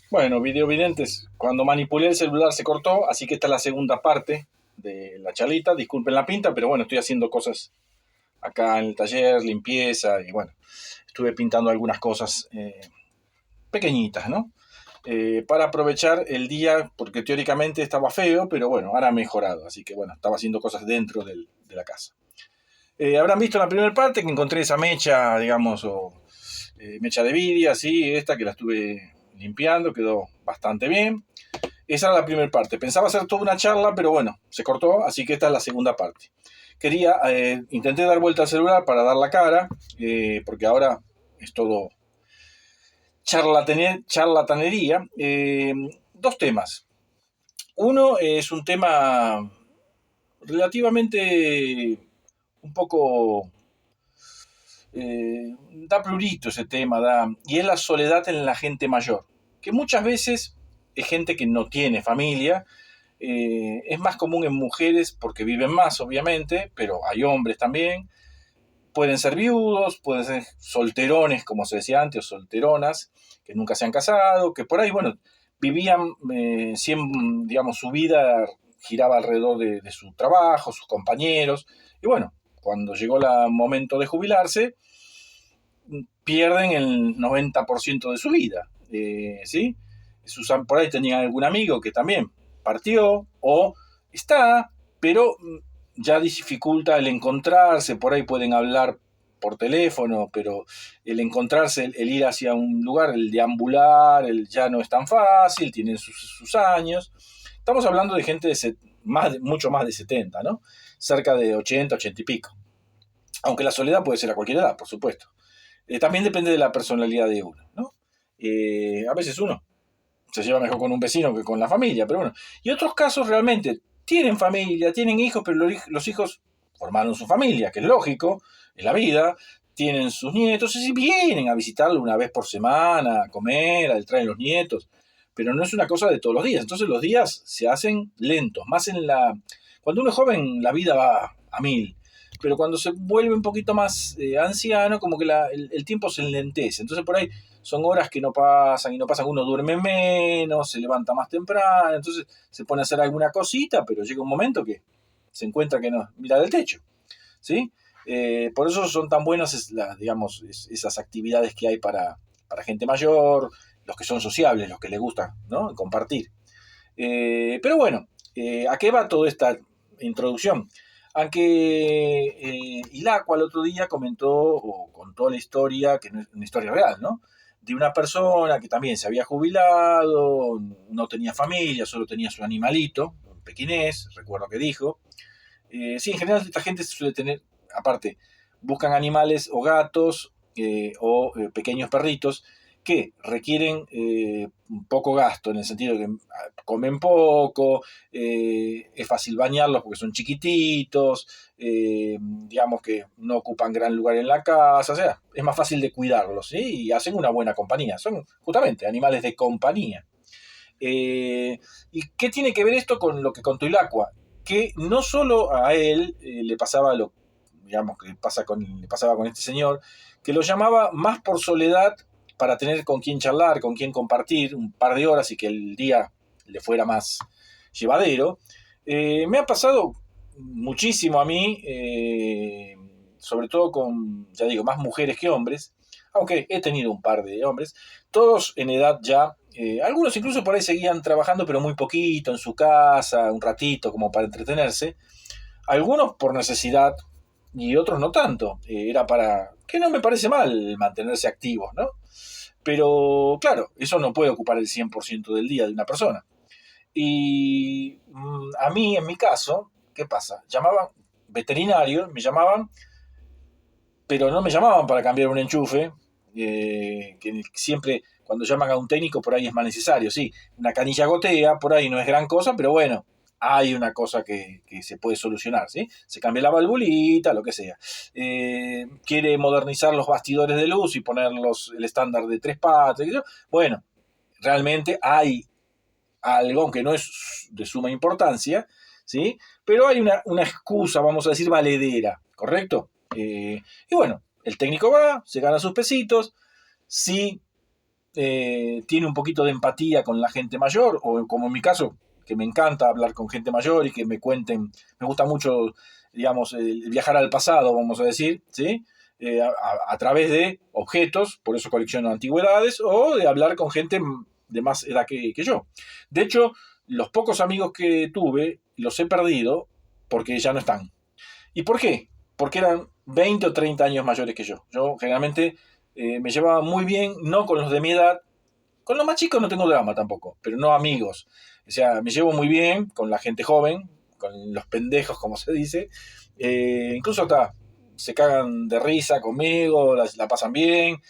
Bueno, videovidentes, cuando manipulé el celular se cortó, así que esta es la segunda parte de la charlita. Disculpen la pinta, pero bueno, estoy haciendo cosas acá en el taller, limpieza y bueno, estuve pintando algunas cosas pequeñitas, ¿no? Para aprovechar el día, porque teóricamente estaba feo, pero bueno, ahora ha mejorado, así que bueno, estaba haciendo cosas dentro de la casa. Habrán visto en la primera parte que encontré esa mecha, digamos, o mecha de vidia, así, esta que la estuve limpiando, quedó bastante bien. Esa era la primera parte. Pensaba hacer toda una charla, pero bueno, se cortó, así que esta es la segunda parte. Intenté dar vuelta al celular para dar la cara, porque ahora es todo charlatanería. Dos temas. Uno es un tema relativamente un poco da prurito ese tema, y es la soledad en la gente mayor, que muchas veces es gente que no tiene familia, es más común en mujeres porque viven más, obviamente, pero hay hombres también, pueden ser viudos, pueden ser solterones, como se decía antes, o solteronas, que nunca se han casado, que por ahí, bueno, vivían, siempre, digamos, su vida giraba alrededor de su trabajo, sus compañeros, y bueno, cuando llegó el momento de jubilarse, pierden el 90% de su vida, ¿sí? Por ahí tenían algún amigo que también partió o está, pero ya dificulta el encontrarse, por ahí pueden hablar por teléfono, pero el encontrarse, el ir hacia un lugar, el deambular, ya no es tan fácil, tienen sus años. Estamos hablando de gente mucho más de 70, ¿no? Cerca de 80, 80 y pico. Aunque la soledad puede ser a cualquier edad, por supuesto. También depende de la personalidad de uno, ¿no? A veces uno se lleva mejor con un vecino que con la familia, pero bueno. Y otros casos realmente tienen familia, tienen hijos, pero los hijos formaron su familia, que es lógico, es la vida, tienen sus nietos, y si vienen a visitarlo una vez por semana, a comer, a traer los nietos, pero no es una cosa de todos los días. Entonces los días se hacen lentos, más Cuando uno es joven, la vida va a mil, pero cuando se vuelve un poquito más anciano, como que el tiempo se enlentece. Entonces por ahí son horas que no pasan y no pasan, uno duerme menos, se levanta más temprano, entonces se pone a hacer alguna cosita, pero llega un momento que se encuentra que no mira del techo, ¿sí? Por eso son tan buenas digamos, esas actividades que hay para gente mayor, los que son sociables, los que les gusta, ¿no? Compartir. Pero bueno, ¿a qué va toda esta introducción? Aunque Ilacqua el otro día comentó o contó la historia, que no es una historia real, ¿no? De una persona que también se había jubilado, no tenía familia, solo tenía su animalito, un pequinés, recuerdo que dijo. Sí, en general esta gente suele tener, aparte, buscan animales o gatos o pequeños perritos que requieren poco gasto, en el sentido de que comen poco, es fácil bañarlos porque son chiquititos, digamos que no ocupan gran lugar en la casa, o sea, es más fácil de cuidarlos, ¿sí? Y hacen una buena compañía, son justamente animales de compañía. ¿Y qué tiene que ver esto con lo que contó Ilacqua? Que no solo a él le pasaba digamos, que le pasaba con este señor, que lo llamaba más por soledad para tener con quién charlar, con quién compartir un par de horas y que el día le fuera más llevadero. Me ha pasado muchísimo a mí, sobre todo con, ya digo, más mujeres que hombres, aunque he tenido un par de hombres, todos en edad ya, algunos incluso por ahí seguían trabajando, pero muy poquito en su casa, un ratito como para entretenerse, algunos por necesidad y otros no tanto, era para, que no me parece mal mantenerse activos, ¿no? Pero claro, eso no puede ocupar el 100% del día de una persona. Y a mí, en mi caso, ¿qué pasa? Llamaban veterinarios, me llamaban, pero no me llamaban para cambiar un enchufe, que siempre cuando llaman a un técnico por ahí es más necesario, sí, una canilla gotea, por ahí no es gran cosa, pero bueno, hay una cosa que se puede solucionar, ¿sí? Se cambia la valvulita, lo que sea. Quiere modernizar los bastidores de luz y ponerlos el estándar de tres patas, bueno, realmente hay algo, aunque no es de suma importancia, ¿sí? Pero hay una excusa, vamos a decir, valedera, ¿correcto? Y bueno, el técnico va, se gana sus pesitos, si tiene un poquito de empatía con la gente mayor, o como en mi caso, que me encanta hablar con gente mayor y que me cuenten, me gusta mucho, digamos, viajar al pasado, vamos a decir, ¿sí? A través de objetos, por eso colecciono antigüedades, o de hablar con gente de más edad que yo. De hecho, los pocos amigos que tuve los he perdido porque ya no están. ¿Y por qué? Porque eran 20 o 30 años mayores que yo. Yo generalmente me llevaba muy bien, no con los de mi edad, con los más chicos no tengo drama tampoco, pero no amigos. O sea, me llevo muy bien con la gente joven, con los pendejos, como se dice. Incluso hasta se cagan de risa conmigo, la pasan bien.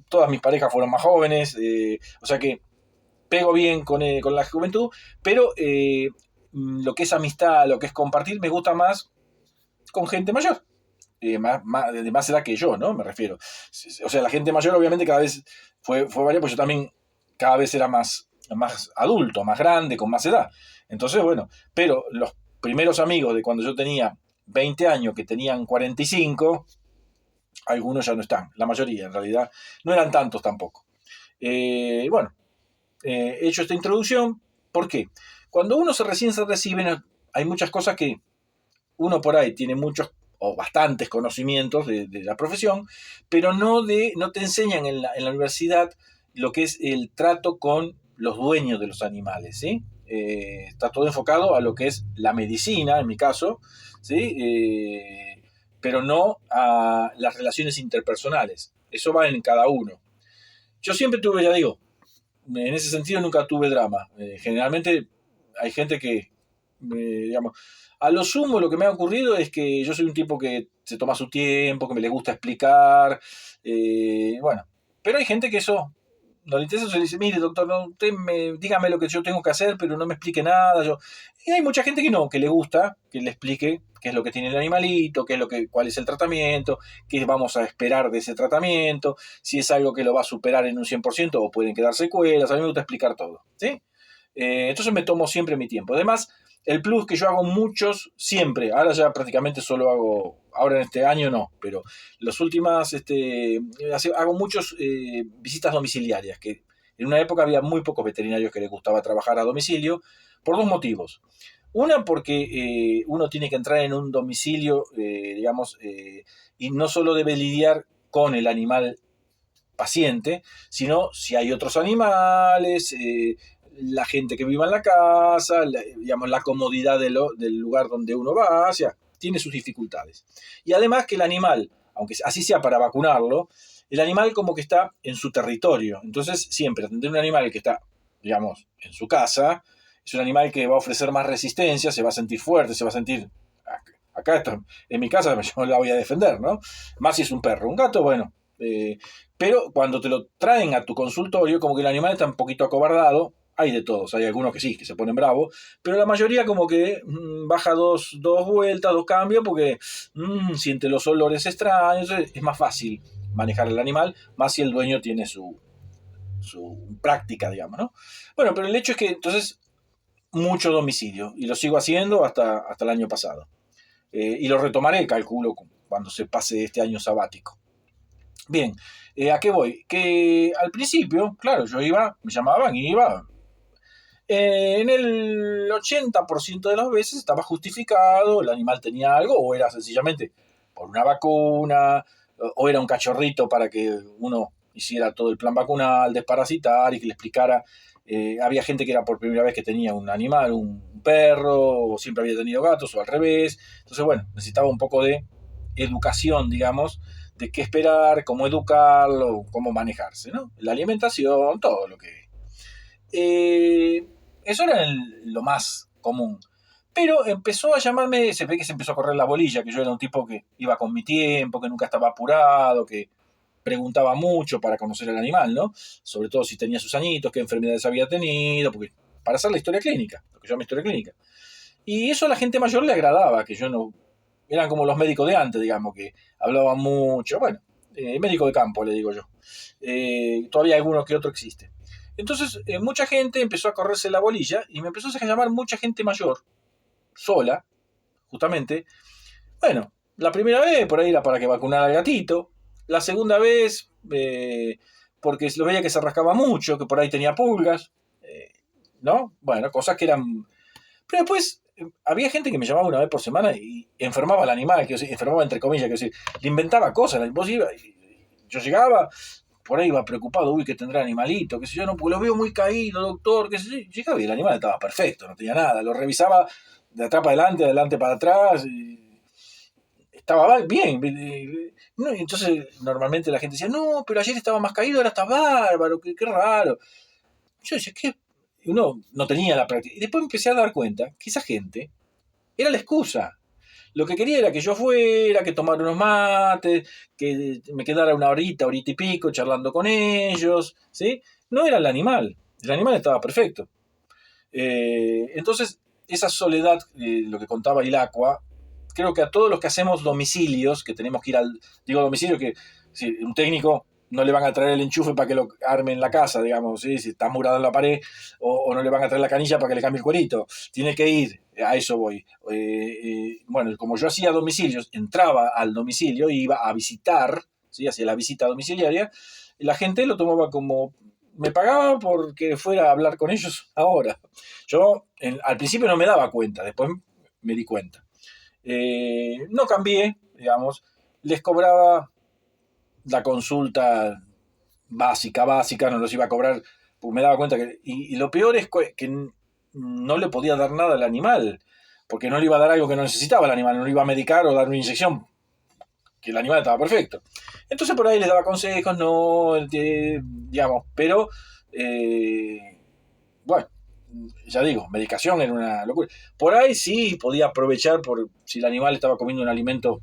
Todas mis parejas fueron más jóvenes, o sea que pego bien con la juventud, pero lo que es amistad, lo que es compartir, me gusta más con gente mayor. De más edad que yo, ¿no? Me refiero. O sea, la gente mayor obviamente cada vez fue variable, pues yo también cada vez era más adulto, más grande, con más edad. Entonces, bueno, pero los primeros amigos de cuando yo tenía 20 años, que tenían 45, algunos ya no están, la mayoría en realidad, no eran tantos tampoco. Bueno, he hecho esta introducción, ¿por qué? Cuando uno recién se recibe, hay muchas cosas que uno por ahí tiene muchos o bastantes conocimientos de la profesión, pero no te enseñan en la universidad lo que es el trato con los dueños de los animales, ¿sí? Está todo enfocado a lo que es la medicina, en mi caso, ¿sí? Pero no a las relaciones interpersonales. Eso va en cada uno. Yo siempre tuve, ya digo, en ese sentido nunca tuve drama. Generalmente hay gente que, digamos, a lo sumo lo que me ha ocurrido es que yo soy un tipo que se toma su tiempo, que me le gusta explicar, bueno, pero hay gente que eso no le interesa, se le dice, mire doctor, no, dígame lo que yo tengo que hacer, pero no me explique nada. Y hay mucha gente que no, que le gusta que le explique qué es lo que tiene el animalito, cuál es el tratamiento, qué vamos a esperar de ese tratamiento, si es algo que lo va a superar en un 100% o pueden quedar secuelas. A mí me gusta explicar todo, ¿sí? Entonces me tomo siempre mi tiempo. Además, el plus que yo hago muchos, siempre, ahora ya prácticamente solo hago, ahora en este año no, pero las últimas, hago muchos visitas domiciliarias, que en una época había muy pocos veterinarios que les gustaba trabajar a domicilio, por dos motivos. Una, porque uno tiene que entrar en un domicilio, digamos, y no solo debe lidiar con el animal paciente, sino si hay otros animales, la gente que viva en la casa, digamos, la comodidad del lugar donde uno va, o sea, tiene sus dificultades. Y además que el animal, aunque así sea para vacunarlo, el animal como que está en su territorio. Entonces, siempre atender un animal que está, digamos, en su casa, es un animal que va a ofrecer más resistencia, se va a sentir fuerte, se va a sentir... Acá esto, en mi casa yo la voy a defender, ¿no? Más si es un perro. Un gato, bueno, pero cuando te lo traen a tu consultorio, como que el animal está un poquito acobardado. Hay de todos, hay algunos que sí, que se ponen bravos, pero la mayoría como que baja dos vueltas, dos cambios, porque siente los olores extraños, es más fácil manejar el animal, más si el dueño tiene su práctica, digamos, ¿no? Bueno, pero el hecho es que entonces mucho domicilio, y lo sigo haciendo hasta el año pasado. Y lo retomaré, calculo, cuando se pase este año sabático. Bien, ¿a qué voy? Que al principio, claro, yo iba, me llamaban y iba. En el 80% de las veces estaba justificado, el animal tenía algo, o era sencillamente por una vacuna, o era un cachorrito para que uno hiciera todo el plan vacunal, desparasitar y que le explicara. Había gente que era por primera vez que tenía un animal, un perro, o siempre había tenido gatos, o al revés. Entonces, bueno, necesitaba un poco de educación, digamos, de qué esperar, cómo educarlo, cómo manejarse, ¿no? La alimentación, todo lo que... Eso era lo más común. Pero empezó a llamarme, se ve que se empezó a correr la bolilla, que yo era un tipo que iba con mi tiempo, que nunca estaba apurado, que preguntaba mucho para conocer al animal, ¿no? Sobre todo si tenía sus añitos, qué enfermedades había tenido, porque para hacer la historia clínica, lo que yo llamo historia clínica. Y eso a la gente mayor le agradaba, que yo no... Eran como los médicos de antes, digamos, que hablaban mucho. Bueno, médico de campo, le digo yo. Todavía alguno que otro existe. Entonces, mucha gente empezó a correrse la bolilla y me empezó a llamar mucha gente mayor, sola, justamente. Bueno, la primera vez por ahí era para que vacunara al gatito. La segunda vez, porque lo veía que se rascaba mucho, que por ahí tenía pulgas, ¿no? Bueno, cosas que eran... Pero después había gente que me llamaba una vez por semana y enfermaba al animal, que enfermaba entre comillas, que decir, le inventaba cosas. Yo llegaba, por ahí iba preocupado, uy, que tendrá animalito, qué sé yo, no, pues lo veo muy caído, doctor, qué sé yo. Llegaba y el animal estaba perfecto, no tenía nada, lo revisaba de atrás para adelante, de adelante para atrás, y estaba bien. No, entonces normalmente la gente decía, no, pero ayer estaba más caído, ahora está bárbaro, qué raro. Yo decía, ¿qué? Uno no tenía la práctica. Y después me empecé a dar cuenta que esa gente era la excusa. Lo que quería era que yo fuera, que tomara unos mates, que me quedara una horita y pico charlando con ellos, ¿sí? No era el animal estaba perfecto. Entonces, esa soledad, lo que contaba Ilacqua, creo que a todos los que hacemos domicilios, que tenemos que ir al, digo domicilio, que si un técnico no le van a traer el enchufe para que lo arme en la casa, digamos, ¿sí? Si está murado en la pared, o no le van a traer la canilla para que le cambie el cuerito, tiene que ir, a eso voy. Bueno, como yo hacía domicilios, entraba al domicilio, iba a visitar, ¿sí? Hacía la visita domiciliaria, y la gente lo tomaba como, me pagaba porque fuera a hablar con ellos ahora. Yo al principio no me daba cuenta, después me di cuenta. No cambié, digamos, les cobraba la consulta básica, no los iba a cobrar, porque me daba cuenta que... Y lo peor es que no le podía dar nada al animal, porque no le iba a dar algo que no necesitaba el animal, no le iba a medicar o dar una inyección, que el animal estaba perfecto. Entonces por ahí les daba consejos, no, digamos, pero, bueno, ya digo, medicación era una locura. Por ahí sí podía aprovechar por si el animal estaba comiendo un alimento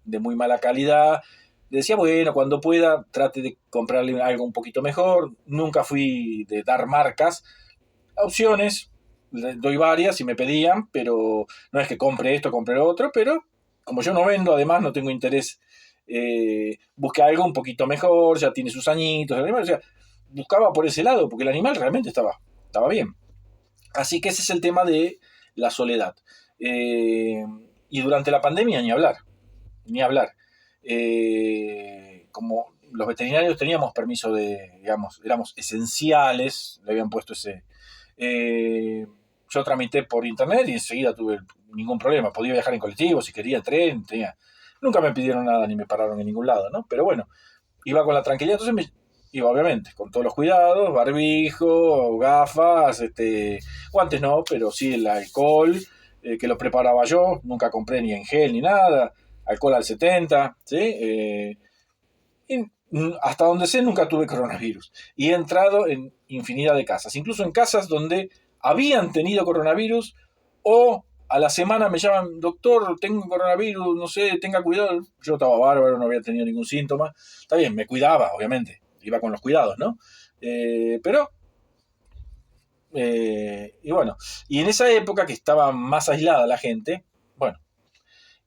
de muy mala calidad. Decía, bueno, cuando pueda, trate de comprarle algo un poquito mejor. Nunca fui de dar marcas. Opciones, doy varias si me pedían, pero no es que compre esto, compre lo otro, pero como yo no vendo, además no tengo interés, busqué algo un poquito mejor, ya tiene sus añitos, el animal, o sea, buscaba por ese lado, porque el animal realmente estaba bien. Así que ese es el tema de la soledad. Y durante la pandemia ni hablar. Como los veterinarios teníamos permiso digamos, éramos esenciales, le habían puesto ese... Yo tramité por internet y enseguida tuve ningún problema. Podía viajar en colectivo, si quería, en tren, nunca me pidieron nada ni me pararon en ningún lado, ¿no? Pero bueno, iba con la tranquilidad, entonces iba obviamente con todos los cuidados, barbijo, gafas, guantes no, pero sí el alcohol, que lo preparaba yo, nunca compré ni en gel ni nada, alcohol al 70, ¿sí? Y hasta donde sé nunca tuve coronavirus. Y he entrado en infinidad de casas, incluso en casas donde habían tenido coronavirus o a la semana me llaman, doctor, tengo coronavirus, no sé, tenga cuidado. Yo estaba bárbaro, no había tenido ningún síntoma. Está bien, me cuidaba, obviamente, iba con los cuidados, ¿no? Pero, y bueno, y en esa época que estaba más aislada la gente, bueno,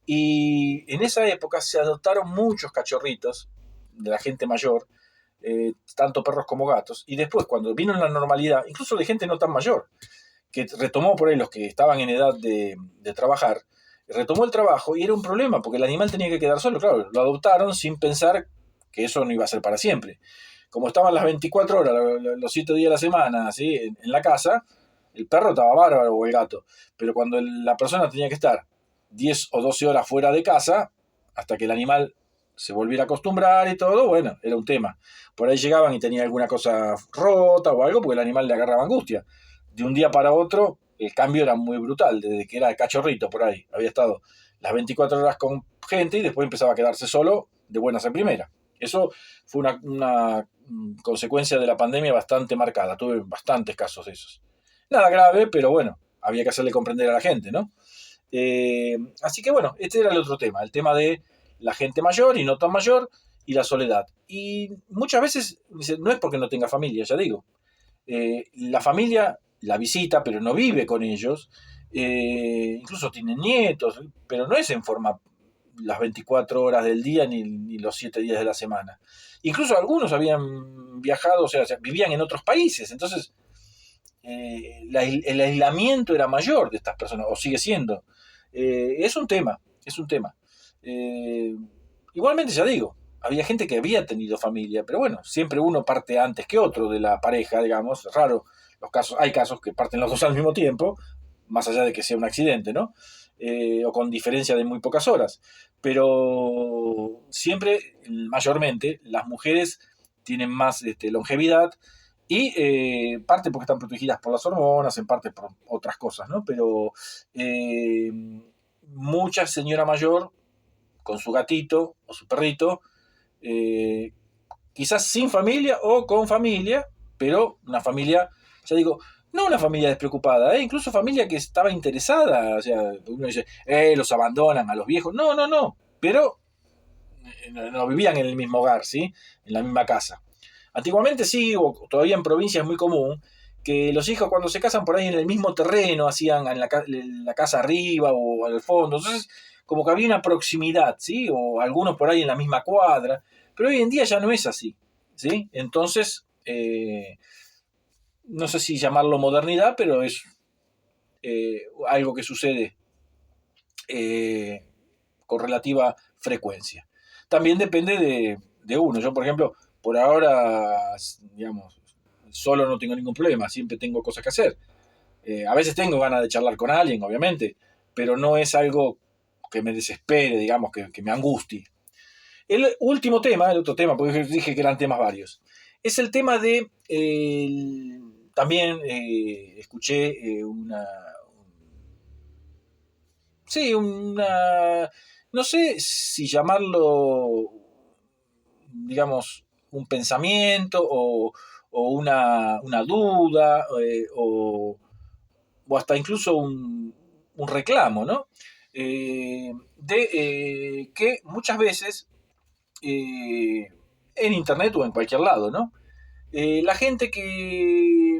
y en esa época se adoptaron muchos cachorritos de la gente mayor, tanto perros como gatos, y después cuando vino la normalidad, incluso de gente no tan mayor, que retomó por ahí los que estaban en edad de trabajar, retomó el trabajo y era un problema porque el animal tenía que quedar solo, claro, lo adoptaron sin pensar que eso no iba a ser para siempre. Como estaban las 24 horas, los 7 días de la semana, ¿sí? en la casa, el perro estaba bárbaro o el gato, pero cuando la persona tenía que estar 10 o 12 horas fuera de casa, hasta que el animal se volviera a acostumbrar y todo, bueno, era un tema. Por ahí llegaban y tenía alguna cosa rota o algo, porque el animal le agarraba angustia. De un día para otro, el cambio era muy brutal, desde que era de cachorrito por ahí. Había estado las 24 horas con gente y después empezaba a quedarse solo de buenas en primera. Eso fue una consecuencia de la pandemia bastante marcada. Tuve bastantes casos de esos. Nada grave, pero bueno, había que hacerle comprender a la gente, ¿no? Así que bueno, este era el otro tema, el tema de la gente mayor y no tan mayor y la soledad. Y muchas veces no es porque no tenga familia, ya digo. La familia la visita, pero no vive con ellos. Incluso tienen nietos, pero no es en forma las 24 horas del día ni los 7 días de la semana. Incluso algunos habían viajado, o sea, vivían en otros países, entonces el aislamiento era mayor de estas personas, o sigue siendo. Es un tema, es un tema. Igualmente, ya digo, había gente que había tenido familia, pero bueno, siempre uno parte antes que otro de la pareja, digamos, es raro los casos, hay casos que parten los dos al mismo tiempo, más allá de que sea un accidente, ¿no? O con diferencia de muy pocas horas. Pero siempre, mayormente, las mujeres tienen más longevidad y parte porque están protegidas por las hormonas, en parte por otras cosas, ¿no? Pero eh, mucha señora mayor con su gatito o su perrito, eh, quizás sin familia o con familia, pero una familia, ya digo, no una familia despreocupada, incluso familia que estaba interesada, o sea, uno dice, los abandonan a los viejos, no, no, no, pero no vivían en el mismo hogar, ¿sí? En la misma casa. Antiguamente sí, o todavía en provincia es muy común, que los hijos cuando se casan por ahí en el mismo terreno, hacían en la casa arriba o al fondo, entonces como que había una proximidad, ¿sí? O algunos por ahí en la misma cuadra, pero hoy en día ya no es así, ¿sí? Entonces, no sé si llamarlo modernidad, pero es algo que sucede eh, con relativa frecuencia. También depende de uno. Yo, por ejemplo, por ahora, digamos, solo no tengo ningún problema, siempre tengo cosas que hacer. A veces tengo ganas de charlar con alguien, obviamente, pero no es algo que me desespere, digamos, que me angustie. El último tema, el otro tema, porque dije que eran temas varios, es el tema de, también escuché sí, no sé si llamarlo, digamos, un pensamiento o una duda o hasta incluso un reclamo, ¿no? De que muchas veces en internet o en cualquier lado, ¿no? La gente que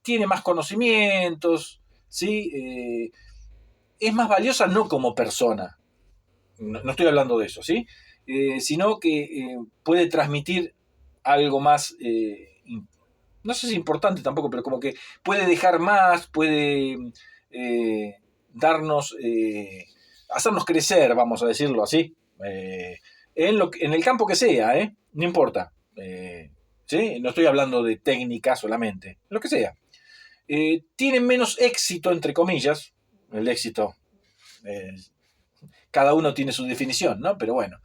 tiene más conocimientos, ¿sí? Es más valiosa no como persona, no estoy hablando de eso, ¿sí? Sino que puede transmitir algo más, no sé si importante tampoco, pero como que puede dejar más, puede eh, darnos, hacernos crecer, vamos a decirlo así, en el campo que sea, no importa. ¿Sí? No estoy hablando de técnica solamente, lo que sea. Tienen menos éxito, entre comillas, el éxito, eh, cada uno tiene su definición, ¿no? Pero bueno,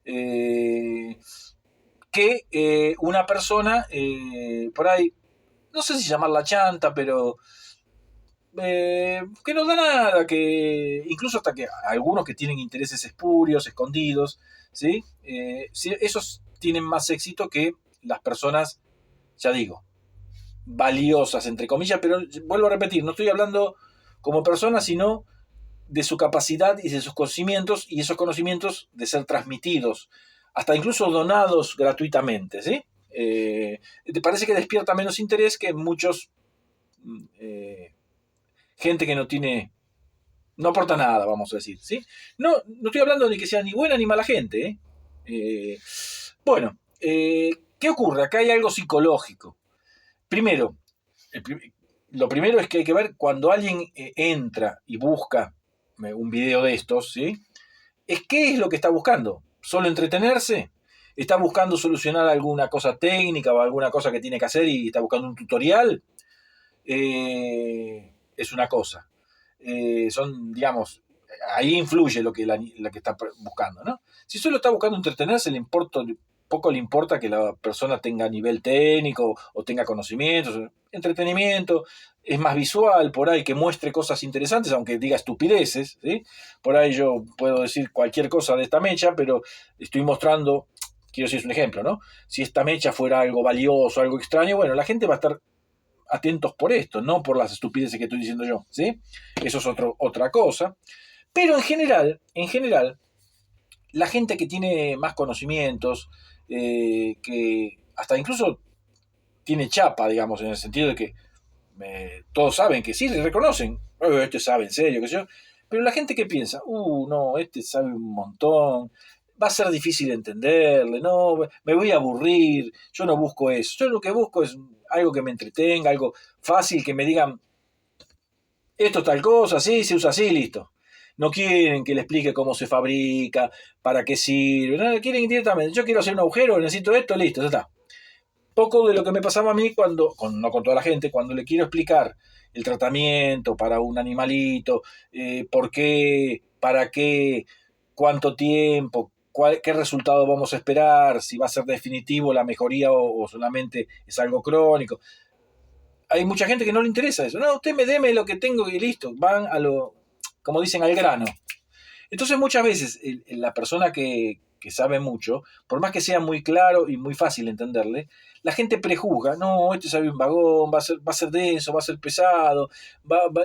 eh, que una persona, por ahí, no sé si llamarla chanta, pero que no da nada, que incluso hasta que algunos que tienen intereses espurios, escondidos, ¿sí? Sí, esos tienen más éxito que las personas, ya digo, valiosas, entre comillas, pero vuelvo a repetir, no estoy hablando como persona, sino de su capacidad y de sus conocimientos, y esos conocimientos de ser transmitidos, hasta incluso donados gratuitamente, ¿sí? ¿Te parece que despierta menos interés que muchos, eh, gente que no tiene, no aporta nada, vamos a decir, ¿sí? No, no estoy hablando de que sea ni buena ni mala gente, ¿eh? Bueno, ¿qué ocurre? Acá hay algo psicológico. Primero, lo primero es que hay que ver cuando alguien entra y busca un video de estos, ¿sí? Es qué es lo que está buscando. ¿Solo entretenerse? ¿Está buscando solucionar alguna cosa técnica o alguna cosa que tiene que hacer y está buscando un tutorial? Es una cosa. Son, digamos, ahí influye lo que la que está buscando, ¿no? Si solo está buscando entretenerse, poco le importa que la persona tenga nivel técnico o tenga conocimientos, entretenimiento, es más visual, por ahí que muestre cosas interesantes, aunque diga estupideces, ¿sí? Por ahí yo puedo decir cualquier cosa de esta mecha, pero estoy mostrando, quiero decir, es un ejemplo, ¿no? Si esta mecha fuera algo valioso, algo extraño, bueno, la gente va a estar atentos por esto, no por las estupideces que estoy diciendo yo, ¿sí? Eso es otra cosa. Pero en general, la gente que tiene más conocimientos, que hasta incluso tiene chapa, digamos, en el sentido de que todos saben que sí, le reconocen, este sabe en serio, qué sé yo, pero la gente que piensa, no, este sabe un montón, va a ser difícil entenderle, no, me voy a aburrir, yo no busco eso, yo lo que busco es algo que me entretenga, algo fácil, que me digan, esto es tal cosa, sí, se usa así, listo. No quieren que le explique cómo se fabrica, para qué sirve. No, quieren directamente, yo quiero hacer un agujero, necesito esto, listo, ya está. Poco de lo que me pasaba a mí no con toda la gente, cuando le quiero explicar el tratamiento para un animalito, por qué, para qué, cuánto tiempo, qué resultado vamos a esperar, si va a ser definitivo la mejoría o solamente es algo crónico. Hay mucha gente que no le interesa eso. No, usted deme lo que tengo y listo. Van a lo, como dicen, al grano. Entonces muchas veces la persona que sabe mucho, por más que sea muy claro y muy fácil entenderle, la gente prejuzga, no, este sabe un vagón, va a ser denso, va a ser pesado,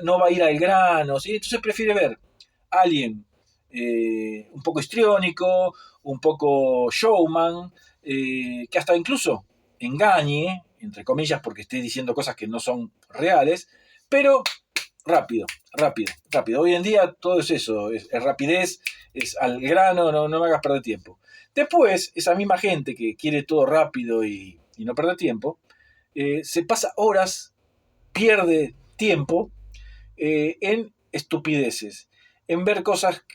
no va a ir al grano, ¿sí? Entonces prefiere ver a alguien un poco histriónico, un poco showman, que hasta incluso engañe, entre comillas, porque esté diciendo cosas que no son reales, pero rápido, rápido, rápido. Hoy en día todo es eso, es rapidez, es al grano, no me hagas perder tiempo. Después, esa misma gente que quiere todo rápido y no perder tiempo, se pasa horas, pierde tiempo en estupideces, en ver cosas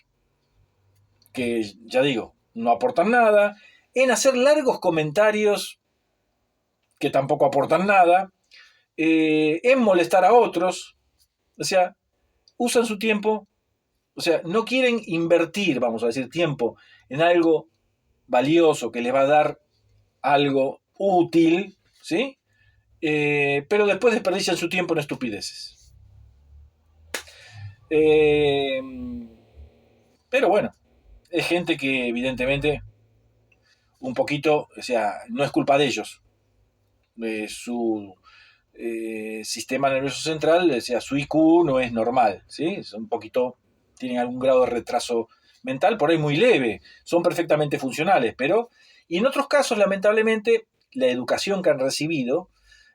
que, ya digo, no aportan nada, en hacer largos comentarios que tampoco aportan nada, en molestar a otros, o sea, usan su tiempo. O sea, no quieren invertir, vamos a decir, tiempo en algo valioso que les va a dar algo útil, ¿sí? Pero después desperdician su tiempo en estupideces. Eh, pero bueno, es gente que evidentemente un poquito, o sea, no es culpa de ellos. Su sistema nervioso central, o sea, su IQ no es normal, ¿sí? Es un poquito, tienen algún grado de retraso mental, por ahí muy leve, son perfectamente funcionales, pero, y en otros casos, lamentablemente, la educación que han recibido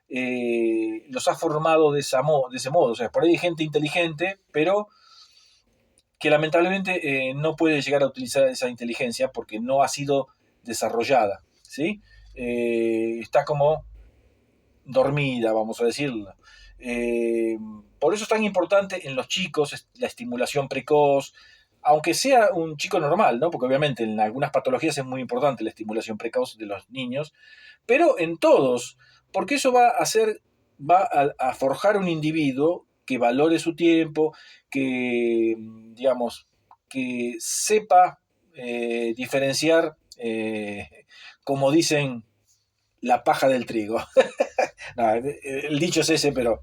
los ha formado de ese modo, o sea, por ahí hay gente inteligente, pero que lamentablemente no puede llegar a utilizar esa inteligencia porque no ha sido desarrollada, ¿sí? Está como dormida, vamos a decirlo. Por eso es tan importante en los chicos la estimulación precoz, aunque sea un chico normal, ¿no? Porque obviamente en algunas patologías es muy importante la estimulación precoz de los niños, pero en todos, porque eso va a forjar un individuo que valore su tiempo, que, digamos, que sepa diferenciar, como dicen, la paja del trigo. No, el dicho es ese, pero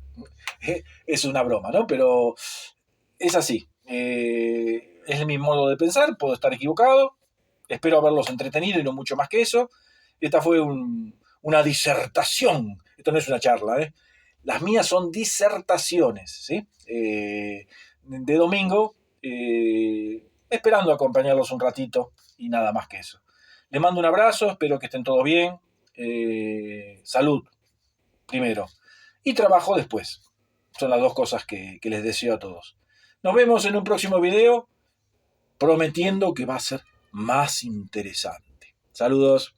es una broma, ¿no? Pero es así. Es mi modo de pensar, puedo estar equivocado. Espero haberlos entretenido y no mucho más que eso. Esta fue una disertación. Esto no es una charla, ¿eh? Las mías son disertaciones, ¿sí? De domingo, esperando acompañarlos un ratito y nada más que eso. Les mando un abrazo, espero que estén todos bien. Salud primero y trabajo después. Son las dos cosas que les deseo a todos. Nos vemos en un próximo video, prometiendo que va a ser más interesante. Saludos.